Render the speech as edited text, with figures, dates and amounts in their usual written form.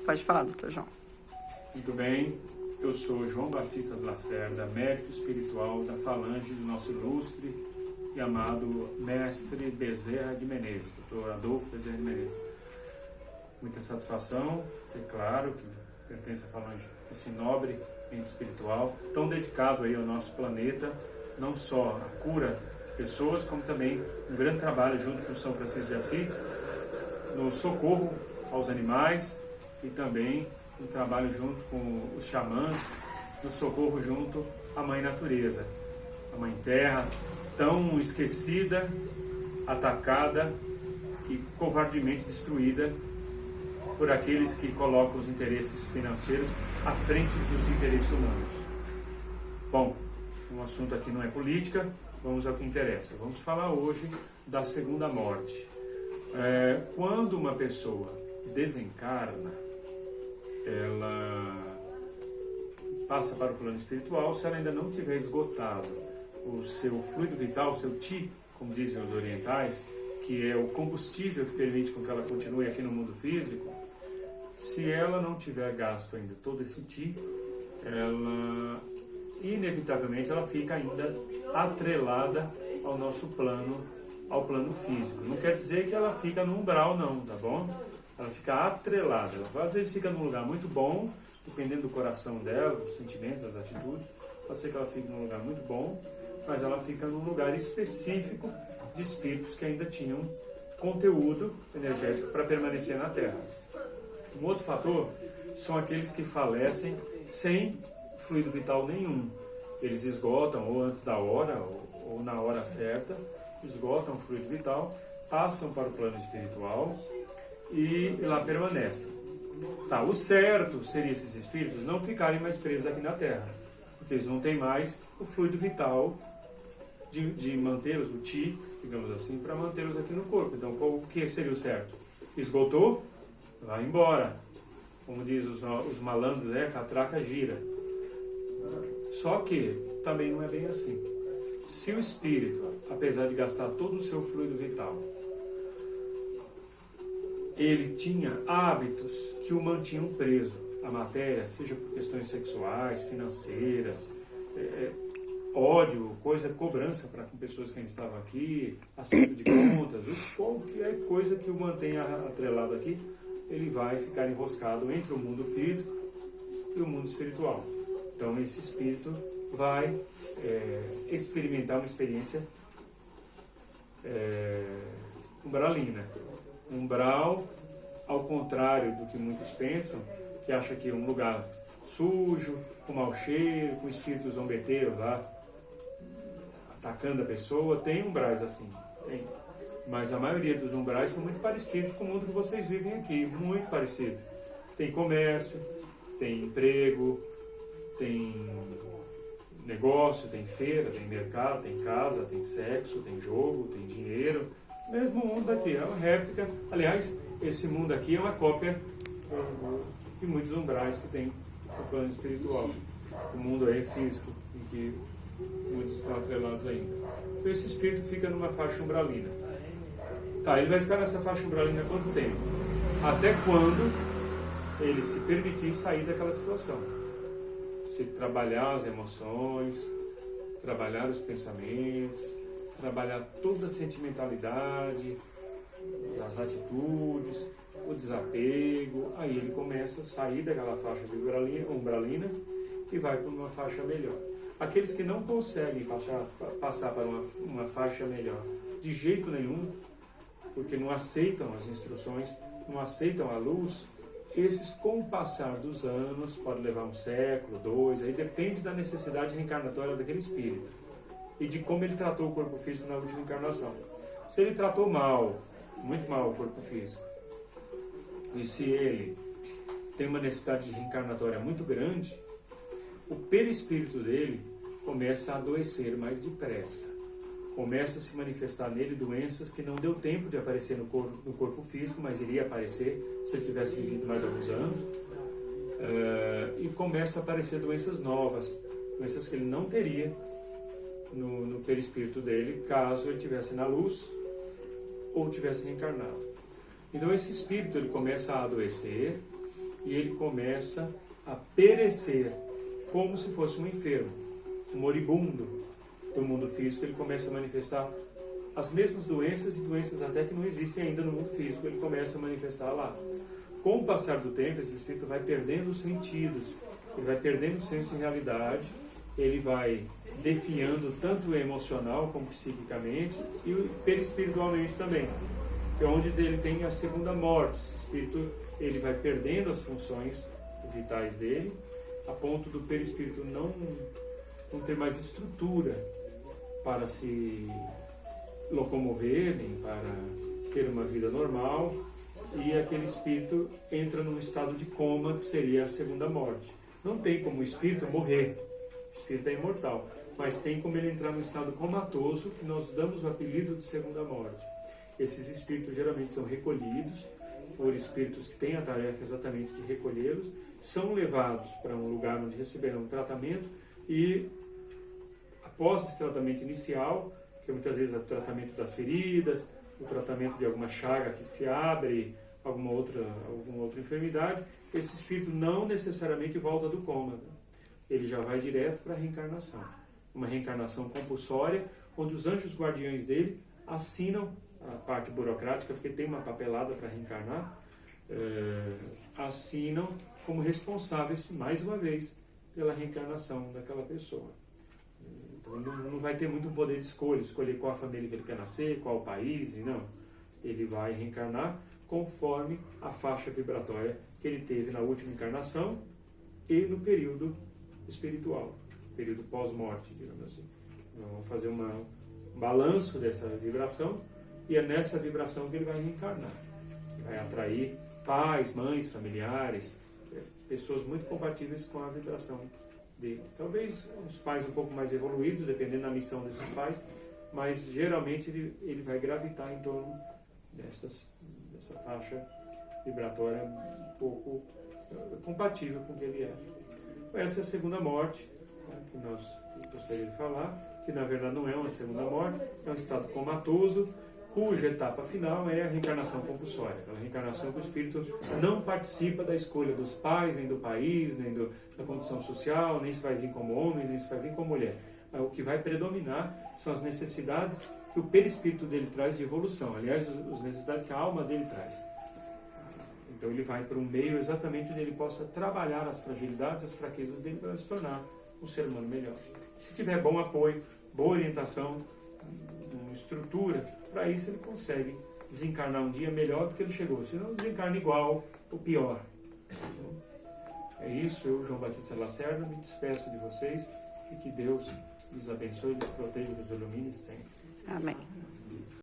Pode falar, doutor João. Muito bem, eu sou João Batista de Lacerda, médico espiritual da falange do nosso ilustre e amado mestre Bezerra de Menezes, doutor Adolfo Bezerra de Menezes. Muita satisfação, é claro que pertence à falange desse nobre ente espiritual, tão dedicado aí ao nosso planeta, não só à cura de pessoas, como também um grande trabalho junto com São Francisco de Assis, no socorro aos animais e também um trabalho junto com os xamãs, no socorro junto à Mãe Natureza, a Mãe Terra, tão esquecida, atacada e covardemente destruída por aqueles que colocam os interesses financeiros à frente dos interesses humanos. Bom, o assunto aqui não é política, vamos ao que interessa. Vamos falar hoje da segunda morte. Quando uma pessoa desencarna, ela passa para o plano espiritual se ela ainda não tiver esgotado o seu fluido vital, o seu Ti, como dizem os orientais, que é o combustível que permite com que ela continue aqui no mundo físico. Se ela não tiver gasto ainda todo esse Ti, ela inevitavelmente ela fica ainda atrelada ao nosso plano, ao plano físico. Não quer dizer que ela fica no umbral não, tá bom? Ela fica atrelada. Ela, às vezes fica num lugar muito bom, dependendo do coração dela, dos sentimentos, das atitudes. Pode ser que ela fique num lugar muito bom, mas ela fica num lugar específico de espíritos que ainda tinham conteúdo energético para permanecer na Terra. Um outro fator são aqueles que falecem sem fluido vital nenhum. Eles esgotam ou antes da hora ou na hora certa, esgotam o fluido vital, passam para o plano espiritual e lá permanecem. Tá, o certo seria esses espíritos não ficarem mais presos aqui na Terra, porque eles não têm mais o fluido vital de mantê-los, o Ti, digamos assim, para mantê-los aqui no corpo. Então, o que seria o certo? Esgotou? Vai embora. Como diz os malandros, catraca gira. Só que também não é bem assim. Se o espírito, apesar de gastar todo o seu fluido vital, ele tinha hábitos que o mantinham preso à matéria, seja por questões sexuais, financeiras, ódio, cobrança para com pessoas que ainda estavam aqui, acerto de contas, qualquer coisa que o mantenha atrelado aqui, ele vai ficar enroscado entre o mundo físico e o mundo espiritual. Então esse espírito vai experimentar uma experiência umbralina. Umbral, ao contrário do que muitos pensam, que acha que é um lugar sujo, com mau cheiro, com espíritos zombeteiros lá, atacando a pessoa. Tem umbrais assim, tem. Mas a maioria dos umbrais são muito parecidos com o mundo que vocês vivem aqui, muito parecido. Tem comércio, tem emprego, tem negócio, tem feira, tem mercado, tem casa, tem sexo, tem jogo, tem dinheiro. Mesmo mundo daqui, é uma réplica. Aliás, esse mundo aqui é uma cópia de muitos umbrais que tem no plano espiritual. O mundo é físico, em que muitos estão atrelados ainda. Então esse espírito fica numa faixa umbralina. Tá, ele vai ficar nessa faixa umbralina quanto tempo? Até quando ele se permitir sair daquela situação. Se trabalhar as emoções, trabalhar os pensamentos, trabalhar toda a sentimentalidade, as atitudes, o desapego, aí ele começa a sair daquela faixa de umbralina e vai para uma faixa melhor. Aqueles que não conseguem passar para uma faixa melhor de jeito nenhum, porque não aceitam as instruções, não aceitam a luz, esses, com o passar dos anos, pode levar um século, 2, aí depende da necessidade reencarnatória daquele espírito e de como ele tratou o corpo físico na última encarnação. Se ele tratou mal, muito mal o corpo físico, e se ele tem uma necessidade de reencarnatória muito grande, o perispírito dele começa a adoecer mais depressa. Começa a se manifestar nele doenças que não deu tempo de aparecer no corpo físico, mas iria aparecer se ele tivesse vivido mais alguns anos. E começa a aparecer doenças novas, doenças que ele não teria no perispírito dele, caso ele estivesse na luz ou tivesse reencarnado. Então esse espírito ele começa a adoecer e ele começa a perecer como se fosse um enfermo, um moribundo do mundo físico. Ele começa a manifestar as mesmas doenças, e doenças até que não existem ainda no mundo físico, ele começa a manifestar lá. Com o passar do tempo, esse espírito vai perdendo os sentidos, ele vai perdendo o senso de realidade, ele vai definhando tanto emocional como psiquicamente e perispiritualmente também, que é onde ele tem a segunda morte. Esse espírito, ele vai perdendo as funções vitais dele, a ponto do perispírito não ter mais estrutura para se locomover, nem para ter uma vida normal, e aquele espírito entra num estado de coma, que seria a segunda morte. Não tem como o espírito morrer, o espírito é imortal, mas tem como ele entrar num estado comatoso, que nós damos o apelido de segunda morte. Esses espíritos geralmente são recolhidos por espíritos que têm a tarefa exatamente de recolhê-los, são levados para um lugar onde receberão tratamento, e após esse tratamento inicial, que muitas vezes é o tratamento das feridas, o tratamento de alguma chaga que se abre, alguma outra enfermidade, esse espírito não necessariamente volta do coma. Ele já vai direto para a reencarnação. Uma reencarnação compulsória, onde os anjos guardiões dele assinam a parte burocrática, porque tem uma papelada para reencarnar, assinam como responsáveis, mais uma vez, pela reencarnação daquela pessoa. Então ele não vai ter muito poder de escolher qual a família que ele quer nascer, qual o país, e não. Ele vai reencarnar conforme a faixa vibratória que ele teve na última encarnação e no período espiritual, período pós-morte, digamos assim. Vamos fazer um balanço dessa vibração, e é nessa vibração que ele vai reencarnar. Vai atrair pais, mães, familiares, pessoas muito compatíveis com a vibração dele. Talvez os pais um pouco mais evoluídos, dependendo da missão desses pais, mas geralmente ele vai gravitar em torno dessa faixa vibratória um pouco compatível com o que ele é. Essa é a segunda morte, né, que nós gostaríamos de falar, que na verdade não é uma segunda morte, é um estado comatoso, cuja etapa final é a reencarnação compulsória. A reencarnação que o espírito não participa da escolha dos pais, nem do país, nem da condição social, nem se vai vir como homem, nem se vai vir como mulher. O que vai predominar são as necessidades que o perispírito dele traz de evolução, aliás, as necessidades que a alma dele traz. Então ele vai para um meio exatamente onde ele possa trabalhar as fragilidades, as fraquezas dele, para se tornar um ser humano melhor. Se tiver bom apoio, boa orientação, uma estrutura, para isso ele consegue desencarnar um dia melhor do que ele chegou. Se não, desencarna igual ou pior. É isso, eu, João Batista Lacerda, me despeço de vocês, e que Deus lhes abençoe, lhes proteja, lhes ilumine sempre. Amém.